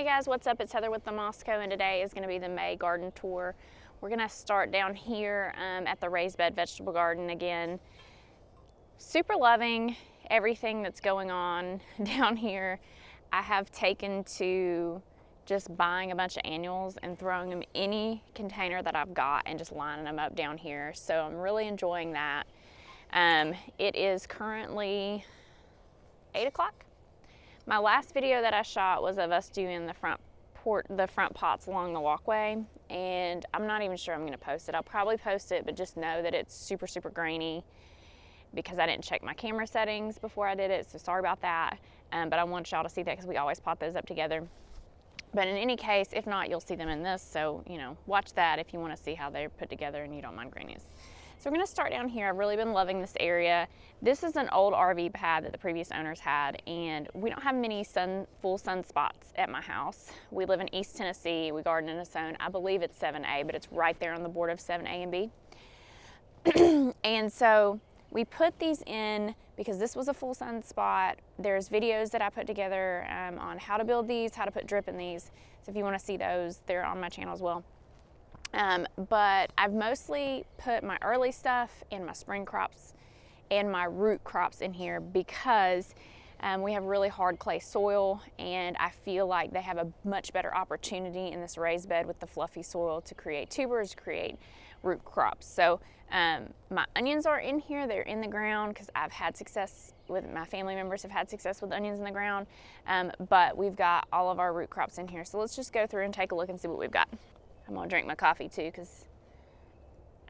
Hey guys, what's up? It's Heather with the Moscow, and today is going to be the May garden tour. We're going to start down here at the raised bed vegetable garden again. Super loving everything that's going on down here. I have taken to just buying a bunch of annuals and throwing them in any container that I've got and just lining them up down here. So I'm really enjoying that. It is currently 8 o'clock. My last video that I shot was of us doing the front pots along the walkway, and I'm not even sure I'm going to post it. I'll probably post it, but just know that it's super grainy because I didn't check my camera settings before I did it, so sorry about that. But I want y'all to see that because we always pot those up together. But in any case, if not, you'll see them in this, so watch that if you want to see how they're put together and you don't mind greenies. So we're going to start down here. I've really been loving this area. This is an old RV pad that the previous owners had, and we don't have many full sun spots at my house. We live in East Tennessee. We garden in a zone. I believe it's 7A, but it's right there on the border of 7A and B. And so we put these in because this was a full sun spot. There's videos that I put together on how to build these, how to put drip in these. So if you want to see those, they're on my channel as well. But I've mostly put my early stuff and my spring crops and my root crops in here because we have really hard clay soil, and I feel like they have a much better opportunity in this raised bed with the fluffy soil to create tubers, create root crops. So my onions are in here. They're in the ground because I've had success with my family members have had success with onions in the ground, but we've got all of our root crops in here. So let's just go through and take a look and see what we've got. I'm gonna drink my coffee too because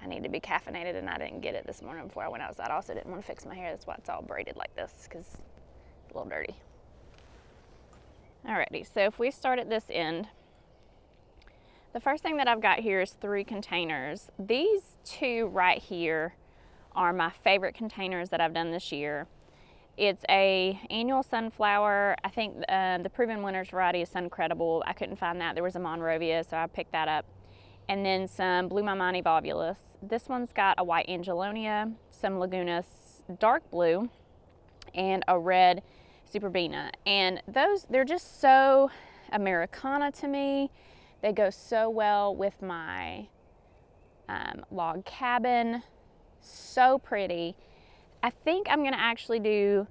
I need to be caffeinated, and I didn't get it this morning before I went outside. I also didn't want to fix my hair. That's why it's all braided like this, because it's a little dirty. Alrighty, so if we start at this end, the first thing that I've got here is 3 containers. These 2 right here are my favorite containers that I've done this year. It's a annual sunflower. I think the proven winner's variety is Suncredible. I couldn't find that. There was a Monrovia, so I picked that up. And then some Blue Mamani Volvulus. This one's got a white Angelonia, some Lagunas dark blue, and a red Superbena. And those, they're just so Americana to me. They go so well with my log cabin. So pretty. I think I'm going to actually do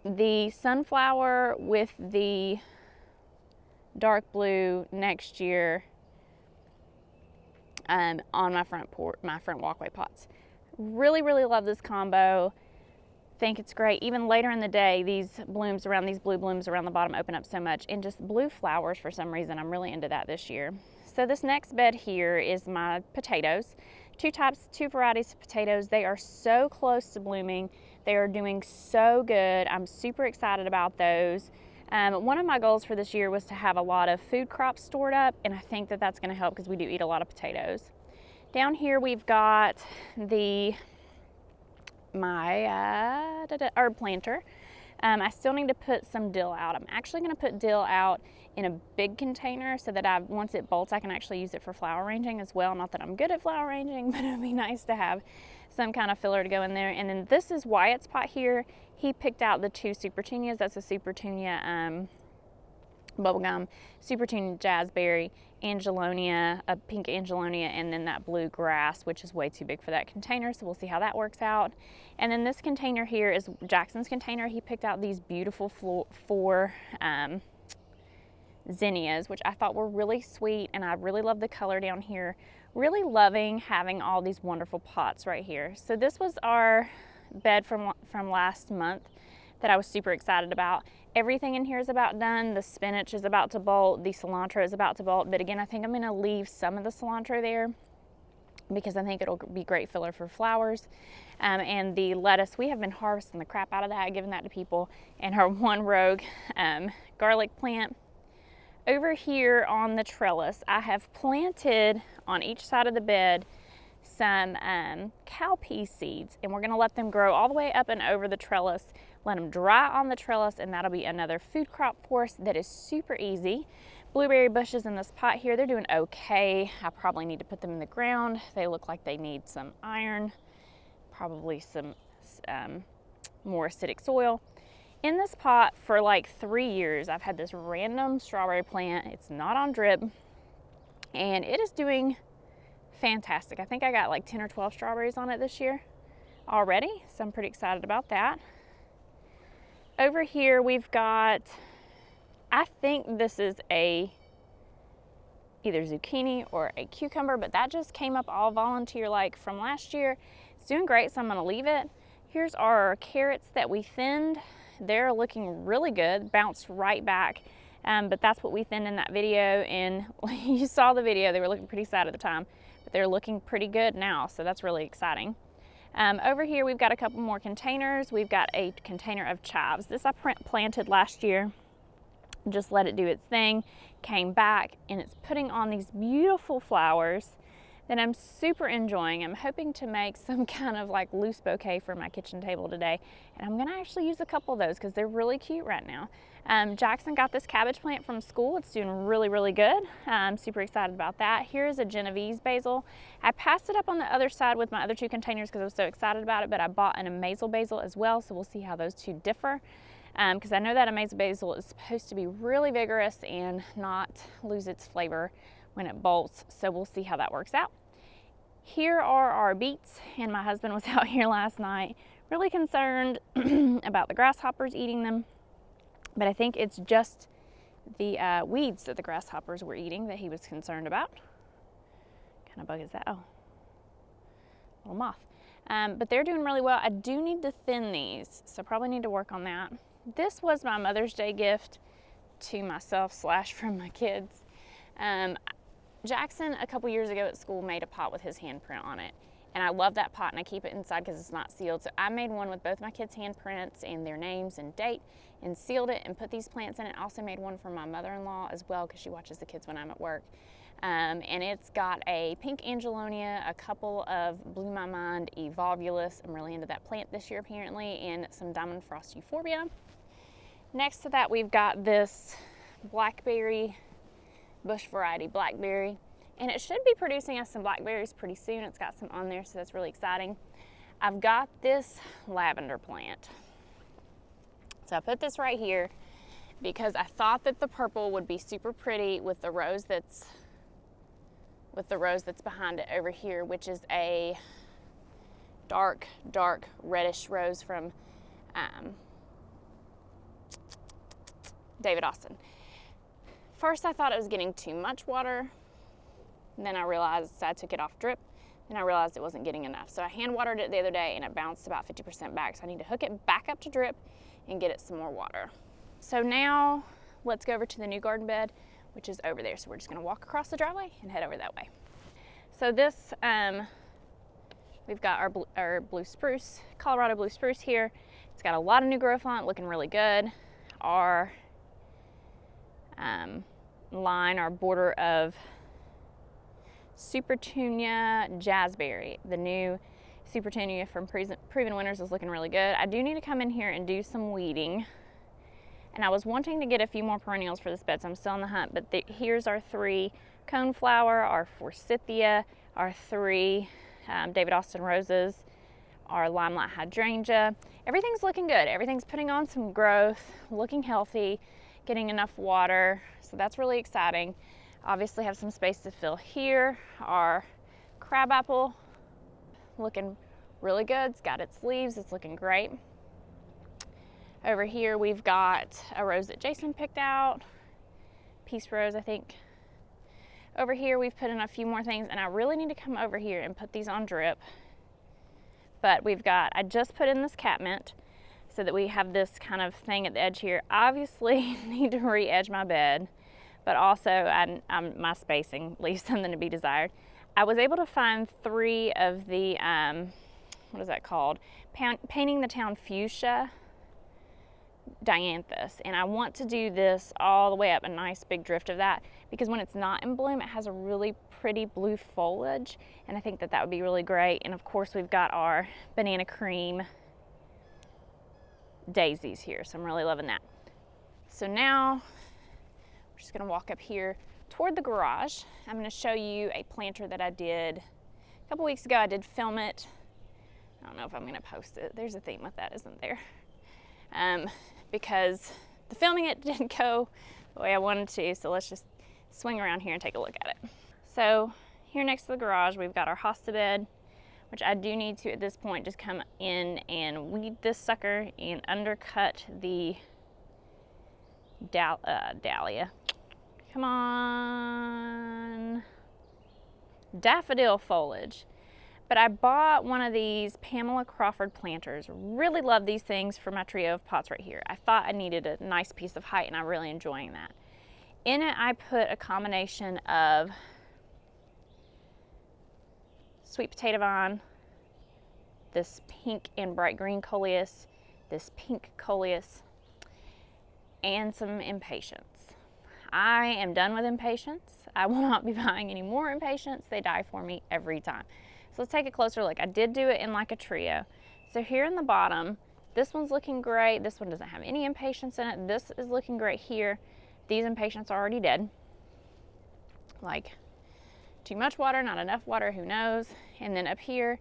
the sunflower with the dark blue next year on my front walkway pots. Really love this combo. Think it's great. Even later in the day, these blue blooms around the bottom open up so much, and just blue flowers for some reason. I'm really into that this year. So this next bed here is my potatoes. 2 varieties of potatoes. They are so close to blooming. They are doing so good. I'm super excited about those. One of my goals for this year was to have a lot of food crops stored up, and I think that that's going to help because we do eat a lot of potatoes. Down here we've got my herb planter. I still need to put some dill out. I'm actually going to put dill out in a big container so that once it bolts, I can actually use it for flower arranging as well. Not that I'm good at flower arranging, but it would be nice to have some kind of filler to go in there. And then this is Wyatt's pot here. He picked out the 2 Supertunias. That's a Supertunia bubblegum, Supertunia jazzberry, Angelonia, a pink Angelonia, and then that blue grass, which is way too big for that container, so we'll see how that works out. And then this container here is Jackson's container. He picked out these beautiful 4 zinnias, which I thought were really sweet, and I really love the color down here. Really loving having all these wonderful pots right here. So this was our bed from last month that I was super excited about. Everything in here is about done. The spinach is about to bolt. The cilantro is about to bolt. But again, I think I'm going to leave some of the cilantro there because I think it'll be great filler for flowers. And the lettuce, we have been harvesting the crap out of that, giving that to people. And our one rogue garlic plant. Over here on the trellis, I have planted on each side of the bed some cowpea seeds, and we're going to let them grow all the way up and over the trellis, let them dry on the trellis, and that'll be another food crop for us that is super easy. Blueberry bushes in this pot here, they're doing okay. I probably need to put them in the ground. They look like they need some iron, probably some more acidic soil. In this pot for like 3 years, I've had this random strawberry plant. It's not on drip, and it is doing fantastic. I think I got like 10 or 12 strawberries on it this year already, so I'm pretty excited about that. Over here we've got, I think this is a either zucchini or a cucumber, but that just came up all volunteer like from last year. It's doing great, so I'm gonna leave it. Here's our carrots that we thinned. They're looking really good, bounced right back, but that's what we thinned in that video, and you saw the video, they were looking pretty sad at the time, but they're looking pretty good now, so that's really exciting. Over here we've got a couple more containers. We've got a container of chives. This I planted last year, just let it do its thing, came back, and it's putting on these beautiful flowers that I'm super enjoying. I'm hoping to make some kind of like loose bouquet for my kitchen table today, and I'm gonna actually use a couple of those because they're really cute right now. Jackson got this cabbage plant from school. It's doing really, really good. I'm super excited about that. Here's a Genovese basil. I passed it up on the other side with my other 2 containers because I was so excited about it, but I bought an amazel basil as well, so we'll see how those 2 differ. Because I know that amazel basil is supposed to be really vigorous and not lose its flavor when it bolts, so we'll see how that works out. Here are our beets, and my husband was out here last night really concerned about the grasshoppers eating them, but I think it's just the weeds that the grasshoppers were eating that he was concerned about. What kind of bug is that? Oh, little moth. But they're doing really well. I do need to thin these, so probably need to work on that. This was my Mother's Day gift to myself / from my kids. Jackson, a couple years ago at school, made a pot with his handprint on it. And I love that pot, and I keep it inside because it's not sealed. So I made one with both my kids' handprints and their names and date and sealed it and put these plants in it. I also made one for my mother-in-law as well because she watches the kids when I'm at work. And it's got a pink angelonia, a couple of blew my mind evolvulus. I'm really into that plant this year apparently, and some diamond frost euphorbia. Next to that, we've got this blackberry, bush variety blackberry, and it should be producing us some blackberries pretty soon. It's got some on there, so that's really exciting. I've got this lavender plant. So I put this right here because I thought that the purple would be super pretty with the rose that's behind it over here, which is a dark reddish rose from David Austin. First I thought it was getting too much water, and then I realized I took it off drip, and I realized it wasn't getting enough. So I hand watered it the other day and it bounced about 50% back, so I need to hook it back up to drip and get it some more water. So now let's go over to the new garden bed, which is over there. So we're just gonna walk across the driveway and head over that way. So this, we've got our blue spruce, Colorado blue spruce here. It's got a lot of new growth on it, looking really good. Our our border of Supertunia jazzberry, the new Supertunia from Proven Winners, is looking really good. I do need to come in here and do some weeding, and I was wanting to get a few more perennials for this bed, so I'm still on the hunt. But here's our 3 coneflower, our forsythia, our 3 David Austin roses, our limelight hydrangea. Everything's looking good. Everything's putting on some growth, looking healthy, getting enough water, so that's really exciting. Obviously have some space to fill here. Our crabapple looking really good. It's got its leaves, it's looking great. Over here we've got a rose that Jason picked out, peace rose I think. Over here we've put in a few more things, and I really need to come over here and put these on drip. But I just put in this catmint so that we have this kind of thing at the edge here. Obviously need to re-edge my bed, but also my spacing leaves something to be desired. I was able to find 3 of the, what is that called? Painting the Town Fuchsia dianthus, and I want to do this all the way up, a nice big drift of that, because when it's not in bloom, it has a really pretty blue foliage, and I think that would be really great. And of course we've got our banana cream daisies here, so I'm really loving that. So now we're just gonna walk up here toward the garage. I'm gonna show you a planter that I did a couple weeks ago. I did film it. I don't know if I'm gonna post it. There's a theme with that, isn't there? because the filming it didn't go the way I wanted to. So let's just swing around here and take a look at it. So here next to the garage, we've got our hosta bed, which I do need to at this point just come in and weed this sucker and undercut the dahlia. Come on. Daffodil foliage. But I bought one of these Pamela Crawford planters. Really love these things for my trio of pots right here. I thought I needed a nice piece of height and I'm really enjoying that. In it, I put a combination of sweet potato vine, this pink and bright green Coleus, this pink Coleus, and some impatiens. I am done with impatiens. I will not be buying any more impatiens. They die for me every time. So let's take a closer look. I did do it in like a trio. So here in the bottom, this one's looking great. This one doesn't have any impatiens in it. This is looking great here. These impatiens are already dead. Like too much water, not enough water, who knows? And then up here,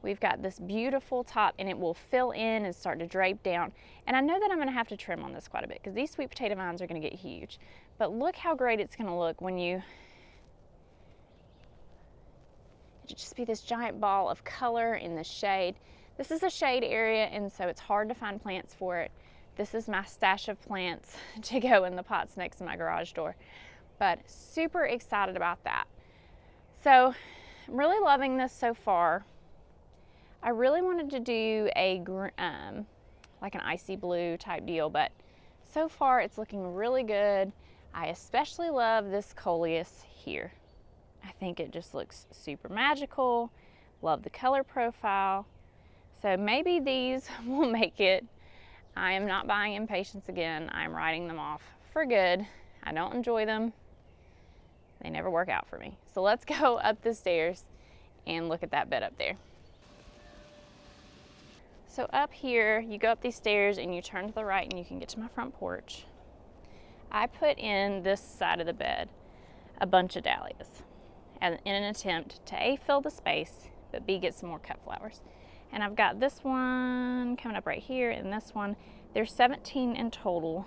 we've got this beautiful top and it will fill in and start to drape down. And I know that I'm gonna have to trim on this quite a bit because these sweet potato vines are gonna get huge. But look how great it's gonna look when you, it'll just be this giant ball of color in the shade. This is a shade area and so it's hard to find plants for it. This is my stash of plants to go in the pots next to my garage door. But super excited about that. So I'm really loving this so far. I really wanted to do a like an icy blue type deal, but so far it's looking really good. I especially love this Coleus here. I think it just looks super magical. Love the color profile. So maybe these will make it. I am not buying impatiens again. I'm writing them off for good. I don't enjoy them. They never work out for me. So let's go up the stairs and look at that bed up there. So up here, you go up these stairs and you turn to the right and you can get to my front porch. I put in this side of the bed a bunch of dahlias in an attempt to A, fill the space, but B, get some more cut flowers. And I've got this one coming up right here and this one. There's 17 in total.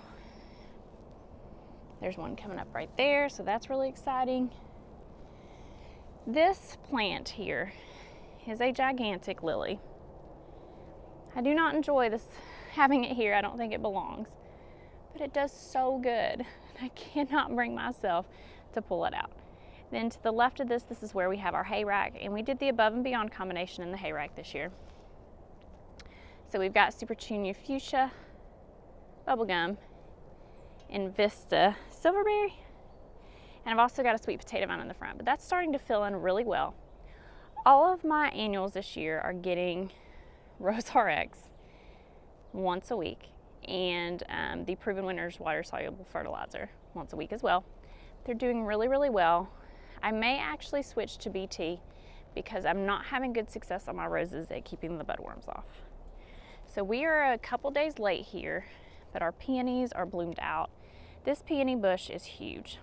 There's one coming up right there, so that's really exciting. This plant here is a gigantic lily. I do not enjoy this, having it here. I don't think it belongs, but it does so good. I cannot bring myself to pull it out. Then to the left of this, this is where we have our hay rack, and we did the above and beyond combination in the hay rack this year. So we've got Supertunia Fuchsia, bubblegum, and Vista silverberry. And I've also got a sweet potato vine in the front, but that's starting to fill in really well. All of my annuals this year are getting Rose RX once a week, and the Proven Winners water soluble fertilizer once a week as well. They're doing really, really well. I may actually switch to BT because I'm not having good success on my roses at keeping the budworms off. So we are a couple days late here, but our peonies are bloomed out. This peony bush is huge.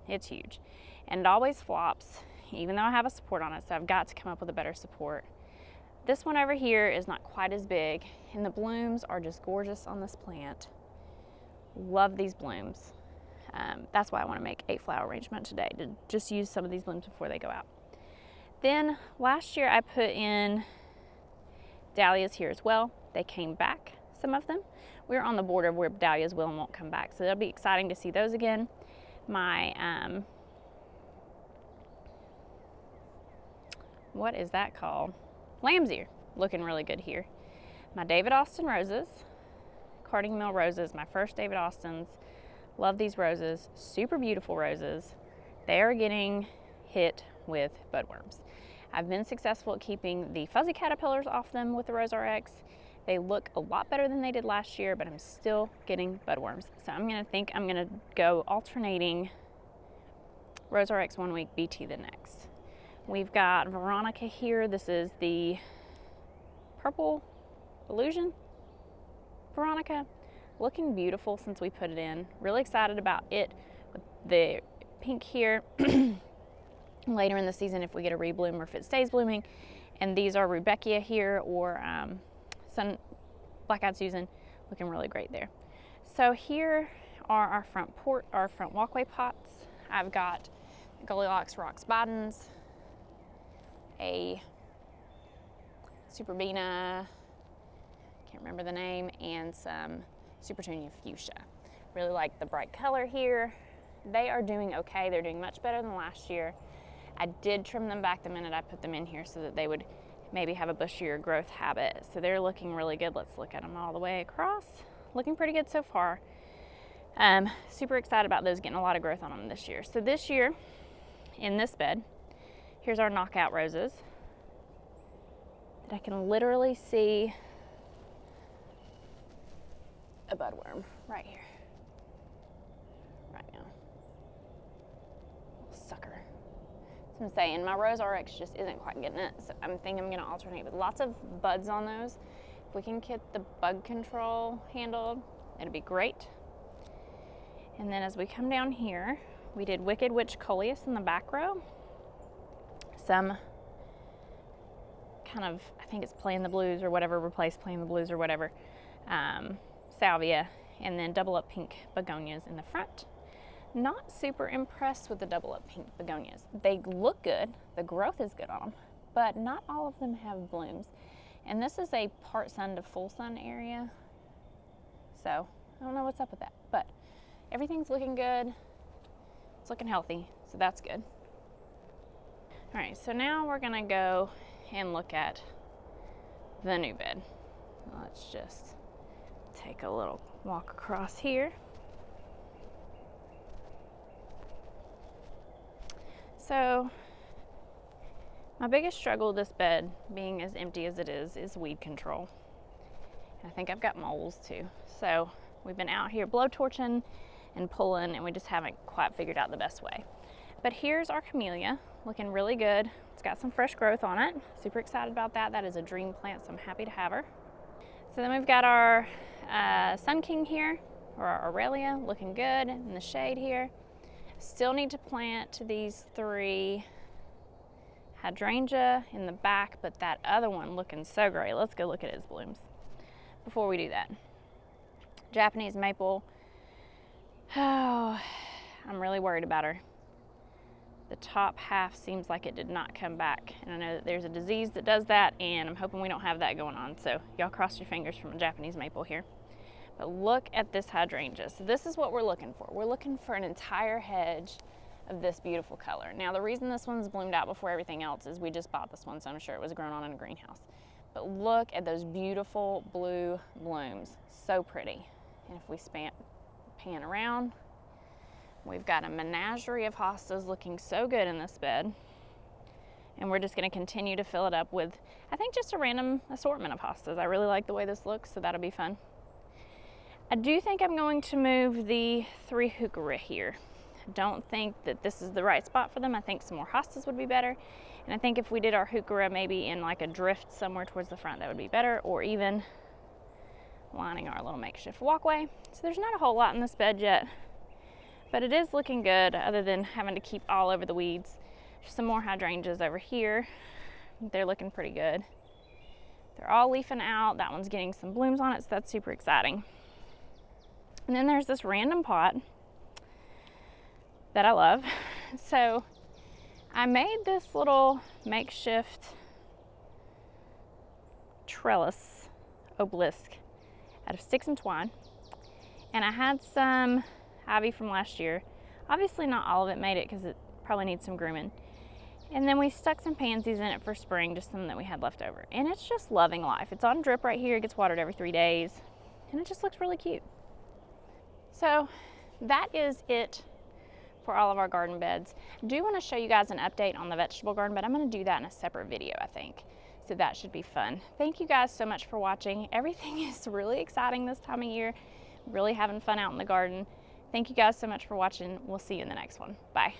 It's huge. And it always flops, even though I have a support on it, so I've got to come up with a better support. This one over here is not quite as big, and the blooms are just gorgeous on this plant. Love these blooms. That's why I want to make a flower arrangement today, to just use some of these blooms before they go out. Then last year I put in dahlias here as well. They came back, some of them. We're on the border of where dahlias will and won't come back, so it'll be exciting to see those again. My, what is that called? Lamb's ear, looking really good here. My David Austin roses, Carding Mill roses, my first David Austins. Love these roses, super beautiful roses. They are getting hit with budworms. I've been successful at keeping the fuzzy caterpillars off them with the Rose RX. They look a lot better than they did last year, but I'm still getting budworms. So I'm gonna go alternating Rose RX one week, BT the next. We've got Veronica here. This is the Purple Illusion Veronica. Looking beautiful since we put it in. Really excited about it with the pink here. Later in the season if we get a rebloom or if it stays blooming. And these are Rudbeckia here or Black-Eyed Susan, looking really great there. So here are our front walkway pots. I've got Goldilocks Rocks Bidens, a Supertunia, can't remember the name, and some Supertunia Fuchsia. Really like the bright color here. They are doing okay. They're doing much better than last year. I did trim them back the minute I put them in here so that they would maybe have a bushier growth habit. So they're looking really good. Let's look at them all the way across. Looking pretty good so far. Super excited about those, getting a lot of growth on them this year. So this year, in this bed, here's our knockout roses that I can literally see a budworm right here, right now. Sucker. So I'm saying my Rose RX just isn't quite getting it, so I'm thinking I'm gonna alternate with lots of buds on those. If we can get the bug control handled, it'd be great. And then as we come down here, we did Wicked Witch Coleus in the back row. Some kind of, I think it's Playing the Blues or whatever, replaced Playing the Blues or whatever, salvia, and then double up pink begonias in the front. Not super impressed with the double up pink begonias. They look good, the growth is good on them, but not all of them have blooms. And this is a part sun to full sun area, so I don't know what's up with that, but everything's looking good. It's looking healthy, so that's good. All right, so now we're gonna go and look at the new bed. Let's just take a little walk across here. So my biggest struggle with this bed, being as empty as it is weed control. I think I've got moles too. So we've been out here blowtorching and pulling, and we just haven't quite figured out the best way. But here's our camellia, looking really good. It's got some fresh growth on it. Super excited about that. That is a dream plant, so I'm happy to have her. So then we've got our Sun King here, or our Aurelia, looking good in the shade here. Still need to plant these 3 hydrangea in the back, but that other one looking so great. Let's go look at its blooms before we do that. Japanese maple. Oh, I'm really worried about her. The top half seems like it did not come back, and I know that there's a disease that does that, and I'm hoping we don't have that going on. So y'all cross your fingers from a Japanese maple here. But look at this hydrangea. So this is what we're looking for. We're looking for an entire hedge of this beautiful color. Now the reason this one's bloomed out before everything else is we just bought this one, so I'm sure it was grown on in a greenhouse. But look at those beautiful blue blooms. So pretty. And if we pan around, we've got a menagerie of hostas looking so good in this bed. And we're just gonna continue to fill it up with, I think, just a random assortment of hostas. I really like the way this looks, so that'll be fun. I do think I'm going to move the 3 heuchera here. I don't think that this is the right spot for them. I think some more hostas would be better. And I think if we did our heuchera maybe in like a drift somewhere towards the front, that would be better, or even lining our little makeshift walkway. So there's not a whole lot in this bed yet, but it is looking good other than having to keep all over the weeds. There's some more hydrangeas over here. They're looking pretty good. They're all leafing out. That one's getting some blooms on it, so that's super exciting. And then there's this random pot that I love. So I made this little makeshift trellis obelisk out of sticks and twine. And I had some ivy from last year. Obviously not all of it made it because it probably needs some grooming. And then we stuck some pansies in it for spring, just some that we had left over. And it's just loving life. It's on drip right here. It gets watered every 3 days. And it just looks really cute. So that is it for all of our garden beds. I do want to show you guys an update on the vegetable garden, but I'm going to do that in a separate video, I think. So that should be fun. Thank you guys so much for watching. Everything is really exciting this time of year. Really having fun out in the garden. Thank you guys so much for watching. We'll see you in the next one. Bye.